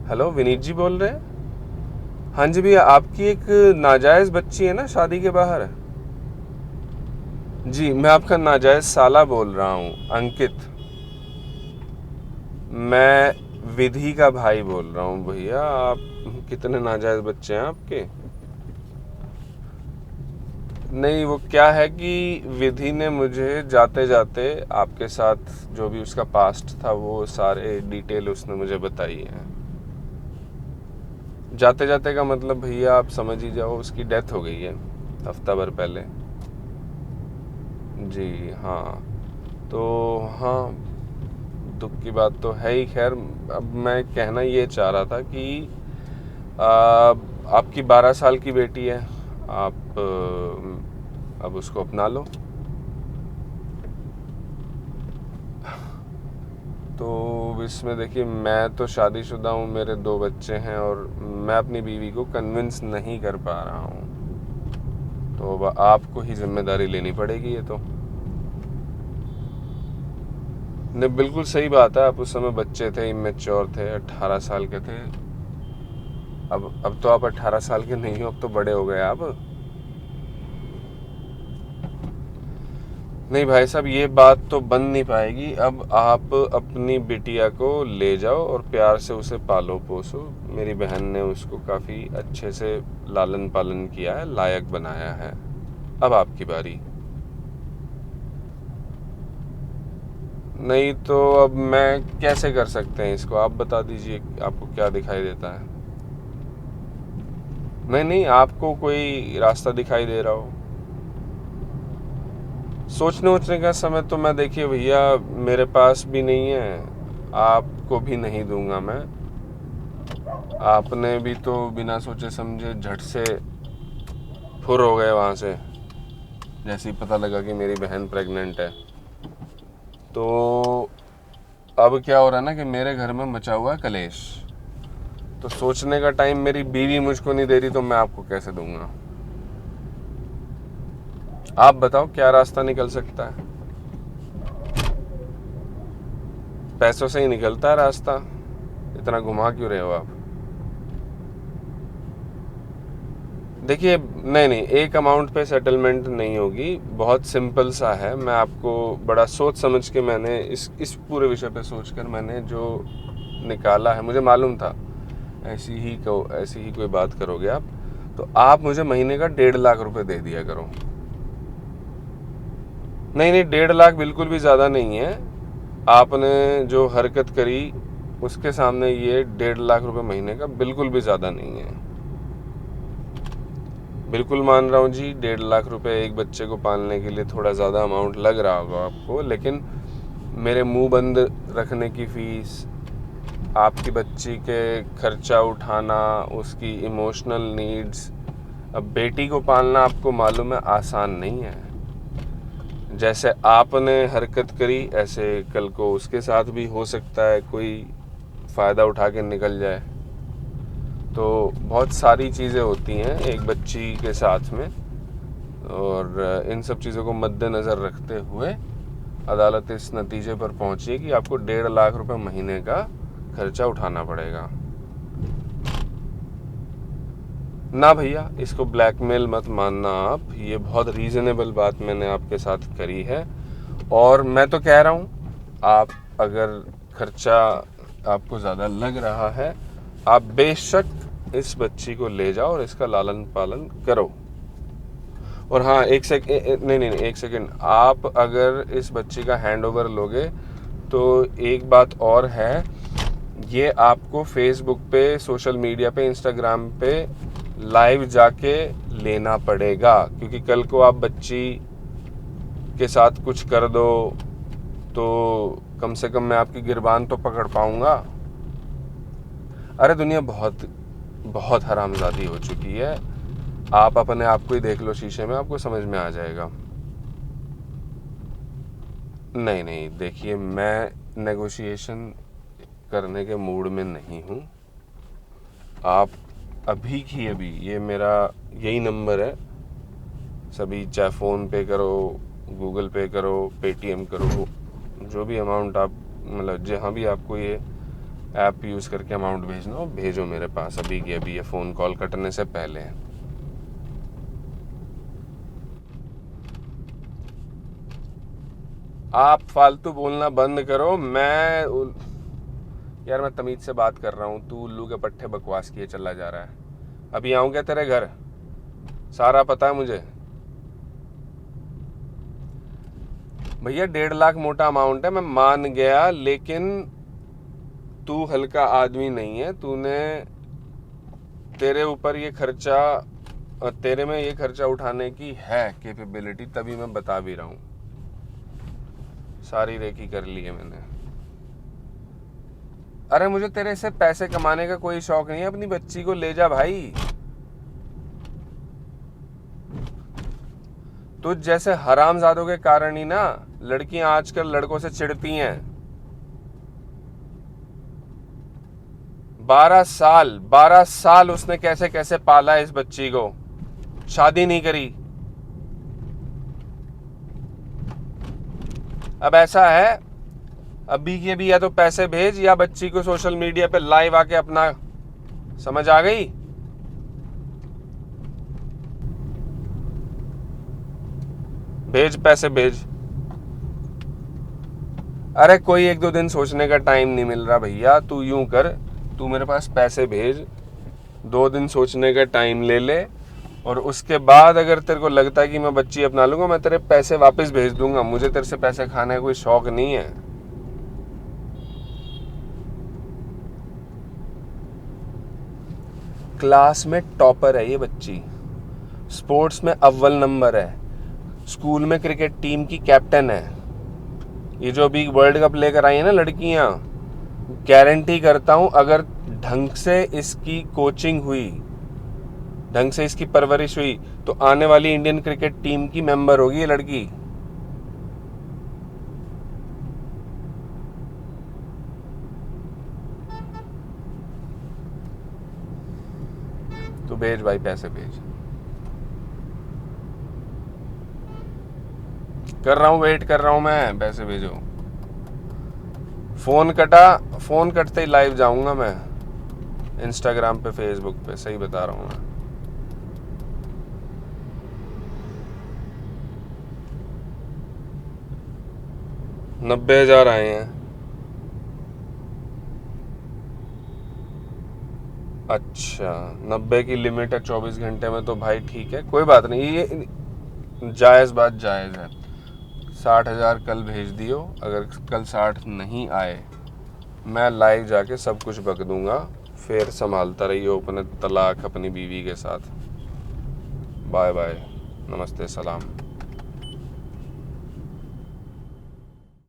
Hello, Vineet जी बोल रहे हैं? हाँ जी भैया, आपकी एक नाजायज़ बच्ची है ना शादी के बाहर? जी, मैं आपका नाजायज़ साला बोल रहा हूँ, अंकित। मैं विधि का भाई बोल रहा हूँ भैया। आप कितने नाजायज़ बच्चे हैं आपके? नहीं, वो क्या है कि विधि ने मुझे जाते जाते आपके साथ जो भी उसका पास्ट था वो सारे डिटेल उसने मुझे बताई है। जाते जाते का मतलब भैया आप समझ ही जाओ, उसकी डेथ हो गई है हफ्ता भर पहले। जी हाँ। तो हाँ, दुख की बात तो है ही। खैर, अब मैं कहना ये चाह रहा था कि आ, आपकी 12 साल की बेटी है। आप अब उसको अपना लो। तो इसमें देखिए, मैं तो शादीशुदा हूँ, मेरे 2 बच्चे हैं और मैं अपनी बीवी को कन्विंस नहीं कर पा रहा हूँ। तो अब आपको ही जिम्मेदारी लेनी पड़ेगी ये तो। नहीं, बिल्कुल सही बात है। आप उस समय बच्चे थे, इमेच्योर थे, 18 साल के थे। अब तो आप 18 साल के नहीं हो, अब तो बड़े हो गए आप। नहीं भाई साहब, ये बात तो बन नहीं पाएगी। अब आप अपनी बिटिया को ले जाओ और प्यार से उसे पालो पोसो। मेरी बहन ने उसको काफ़ी अच्छे से लालन पालन किया है, लायक बनाया है। अब आपकी बारी। नहीं तो अब मैं कैसे कर सकते हैं इसको? आप बता दीजिए, आपको क्या दिखाई देता है? नहीं नहीं, आपको कोई रास्ता दिखाई दे रहा हो? सोचने वोचने का समय तो मैं, देखिए भैया, मेरे पास भी नहीं है। आपको भी नहीं दूंगा मैं। आपने भी तो बिना सोचे समझे झट से फुर हो गए वहाँ से, जैसे ही पता लगा कि मेरी बहन प्रेग्नेंट है। तो अब क्या हो रहा है ना कि मेरे घर में मचा हुआ है कलेश। तो सोचने का टाइम मेरी बीवी मुझको नहीं दे रही, तो मैं आपको कैसे दूंगा? आप बताओ क्या रास्ता निकल सकता है? पैसों से ही निकलता है रास्ता। इतना घुमा क्यों रहे हो आप? देखिए, नहीं नहीं, एक अमाउंट पे सेटलमेंट नहीं होगी। बहुत सिंपल सा है। मैं आपको बड़ा सोच समझ के, मैंने इस पूरे विषय पे सोचकर मैंने जो निकाला है, मुझे मालूम था ऐसी ही कोई बात करोगे आप। तो आप मुझे महीने का 1.5 लाख रुपए दे दिया करो। नहीं नहीं, 1.5 लाख बिल्कुल भी ज़्यादा नहीं है। आपने जो हरकत करी उसके सामने ये 1.5 लाख रुपए महीने का बिल्कुल भी ज़्यादा नहीं है। बिल्कुल मान रहा हूँ जी, 1.5 लाख रुपए एक बच्चे को पालने के लिए थोड़ा ज़्यादा अमाउंट लग रहा होगा आपको, लेकिन मेरे मुंह बंद रखने की फ़ीस, आपकी बच्ची के खर्चा उठाना, उसकी इमोशनल नीड्स। अब बेटी को पालना आपको मालूम है आसान नहीं है। जैसे आपने हरकत करी ऐसे कल को उसके साथ भी हो सकता है कोई फ़ायदा उठा के निकल जाए। तो बहुत सारी चीज़ें होती हैं एक बच्ची के साथ में, और इन सब चीज़ों को मद्देनज़र रखते हुए अदालत इस नतीजे पर पहुंची कि आपको 1.5 लाख रुपए महीने का खर्चा उठाना पड़ेगा। ना भैया, इसको ब्लैकमेल मत मानना आप। ये बहुत रीज़नेबल बात मैंने आपके साथ करी है। और मैं तो कह रहा हूँ, आप अगर खर्चा आपको ज़्यादा लग रहा है, आप बेशक इस बच्ची को ले जाओ और इसका लालन पालन करो। और हाँ, नहीं नहीं नहीं, एक सेकेंड। आप अगर इस बच्ची का हैंड ओवर लोगे तो एक बात और है, ये आपको फेसबुक पे, सोशल मीडिया पे, इंस्टाग्राम पे लाइव जाके लेना पड़ेगा, क्योंकि कल को आप बच्ची के साथ कुछ कर दो तो कम से कम मैं आपकी गिरबान तो पकड़ पाऊंगा। अरे दुनिया बहुत बहुत हरामजादी हो चुकी है। आप अपने आप को ही देख लो शीशे में, आपको समझ में आ जाएगा। नहीं नहीं, देखिए, मैं नेगोशिएशन करने के मूड में नहीं हूँ। आप अभी की अभी, ये मेरा यही नंबर है। सभी, चाहे फ़ोन पे करो, गूगल पे करो, पेटीएम करो, जो भी अमाउंट आप, मतलब जहाँ भी आपको ये ऐप यूज़ करके अमाउंट भेजना हो भेजो मेरे पास अभी की अभी, ये फ़ोन कॉल कटने से पहले। आप फालतू बोलना बंद करो। यार मैं तमीज़ से बात कर रहा हूँ, तू उल्लू के पट्टे बकवास किए चला जा रहा है। अभी आऊँ क्या तेरे घर? सारा पता है मुझे भैया। 1.5 लाख मोटा अमाउंट है, मैं मान गया, लेकिन तू हल्का आदमी नहीं है। तेरे ऊपर ये खर्चा, तेरे में ये खर्चा उठाने की है कैपेबिलिटी, तभी मैं बता भी रहा हूँ। सारी रेकी कर ली है मैंने। अरे मुझे तेरे से पैसे कमाने का कोई शौक नहीं है, अपनी बच्ची को ले जा भाई। तुझ जैसे हरामजादों के कारण ही ना लड़कियां आजकल लड़कों से चिढ़ती हैं। 12 साल उसने कैसे कैसे पाला इस बच्ची को, शादी नहीं करी। अब ऐसा है, अभी के भी या तो पैसे भेज या बच्ची को सोशल मीडिया पे लाइव आके अपना, समझ आ गई? भेज पैसे भेज। अरे कोई 1-2 दिन सोचने का टाइम नहीं मिल रहा भैया। तू यूं कर, तू मेरे पास पैसे भेज, 2 दिन सोचने का टाइम ले ले, और उसके बाद अगर तेरे को लगता है कि मैं बच्ची अपना लूंगा, मैं तेरे पैसे वापस भेज दूंगा। मुझे तेरे से पैसे खाने का कोई शौक नहीं है। क्लास में टॉपर है ये बच्ची, स्पोर्ट्स में अव्वल नंबर है, स्कूल में क्रिकेट टीम की कैप्टन है। ये जो अभी वर्ल्ड कप लेकर आई है ना लड़कियां, गारंटी करता हूं अगर ढंग से इसकी कोचिंग हुई, ढंग से इसकी परवरिश हुई, तो आने वाली इंडियन क्रिकेट टीम की मेंबर होगी ये लड़की। तो भेज भाई, पैसे भेज। कर रहा हूँ, वेट कर रहा हूँ मैं, पैसे भेजो। फोन कटा, फोन कटते ही लाइव जाऊंगा मैं इंस्टाग्राम पे, फेसबुक पे, सही बता रहा हूँ मैं। 90,000 आए हैं। अच्छा, 90 की लिमिट है 24 घंटे में, तो भाई ठीक है, कोई बात नहीं, ये जायज़ बात जायज़ है। 60,000 कल भेज दियो। अगर कल 60 नहीं आए, मैं लाइव जाके सब कुछ बक दूंगा। फिर संभालता रहिए अपने तलाक अपनी बीवी के साथ। बाय बाय, नमस्ते, सलाम।